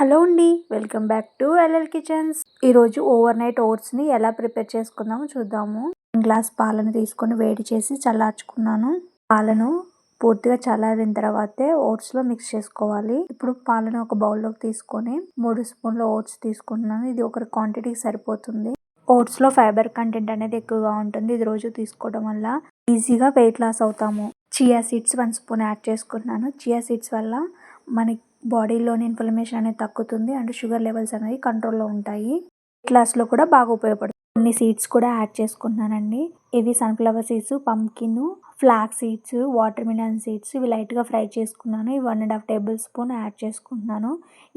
Hello అండి, welcome back to LL kitchens. ఈరోజు over night ఓట్స్ని ఎలా ప్రిపేర్ చేసుకుందామో చూద్దాము. గ్లాస్ పాలను తీసుకొని వేడి చేసి చల్లార్చుకున్నాను. పాలను పూర్తిగా చల్లారిన తర్వాతే ఓట్స్లో మిక్స్ చేసుకోవాలి. ఇప్పుడు పాలను ఒక బౌల్లోకి తీసుకొని 3 స్పూన్ల ఓట్స్ తీసుకుంటున్నాను. ఇది ఒకరి క్వాంటిటీకి సరిపోతుంది. ఓట్స్లో ఫైబర్ కంటెంట్ అనేది ఎక్కువగా ఉంటుంది. ఇది రోజు తీసుకోవడం వల్ల ఈజీగా వెయిట్ లాస్ అవుతాము. చియా సీడ్స్ 1 స్పూన్ యాడ్ చేసుకుంటున్నాను. చియా సీడ్స్ వల్ల మనకి బాడీలోని ఇన్ఫ్లమేషన్ అనేది తగ్గుతుంది అండ్ షుగర్ లెవెల్స్ అనేవి కంట్రోల్లో ఉంటాయి. వెయిట్ లాస్లో కూడా బాగా ఉపయోగపడుతుంది. కొన్ని సీడ్స్ కూడా యాడ్ చేసుకుంటున్నానండి. ఇవి sunflower seeds, pumpkin, flax seeds, watermelon seeds. ఇవి లైట్గా ఫ్రై చేసుకున్నాను. ఇవి 1.5 టేబుల్ స్పూన్ యాడ్ చేసుకుంటున్నాను.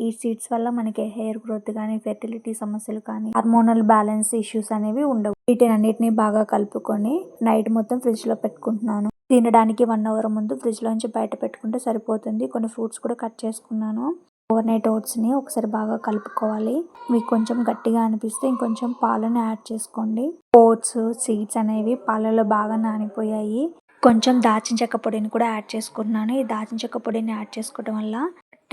ఈ సీడ్స్ వల్ల మనకి హెయిర్ గ్రోత్ కానీ, ఫెర్టిలిటీ సమస్యలు కానీ, హార్మోనల్ బ్యాలెన్స్ ఇష్యూస్ అనేవి ఉండవు. వీటినన్నిటిని బాగా కలుపుకొని నైట్ మొత్తం ఫ్రిడ్జ్లో పెట్టుకుంటున్నాను. తినడానికి 1 అవర్ ముందు ఫ్రిడ్జ్లోంచి బయట పెట్టుకుంటే సరిపోతుంది. కొన్ని ఫ్రూట్స్ కూడా కట్ చేసుకున్నాను. ఓవర్ నైట్ ఓట్స్ని ఒకసారి బాగా కలుపుకోవాలి. మీకు కొంచెం గట్టిగా అనిపిస్తే ఇంకొంచెం పాలను యాడ్ చేసుకోండి. ఓట్స్ సీడ్స్ అనేవి పాలలో బాగా నానిపోయాయి. కొంచెం దాల్చిన చెక్క పొడిని కూడా యాడ్ చేసుకుంటున్నాను. ఈ దాల్చిన చెక్క పొడిని యాడ్ చేసుకోవడం వల్ల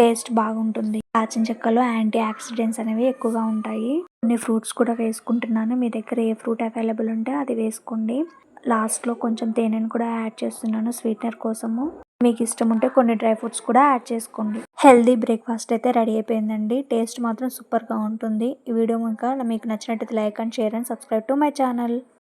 టేస్ట్ బాగుంటుంది. దాల్చిన చెక్కలో యాంటీ ఆక్సిడెంట్స్ అనేవి ఎక్కువగా ఉంటాయి. కొన్ని ఫ్రూట్స్ కూడా వేసుకుంటున్నాను. మీ దగ్గర ఏ ఫ్రూట్ అవైలబుల్ ఉంటే అది వేసుకోండి. లాస్ట్లో కొంచెం తేనెను కూడా యాడ్ చేస్తున్నాను స్వీట్నర్ కోసము. మీకు ఇష్టం ఉంటే కొన్ని డ్రై ఫ్రూట్స్ కూడా యాడ్ చేసుకోండి. హెల్దీ బ్రేక్ఫాస్ట్ అయితే రెడీ అయిపోయిందండి. టేస్ట్ మాత్రం సూపర్గా ఉంటుంది. ఈ వీడియో ఇంకా మీకు నచ్చినట్టయితే like and share and subscribe to my channel.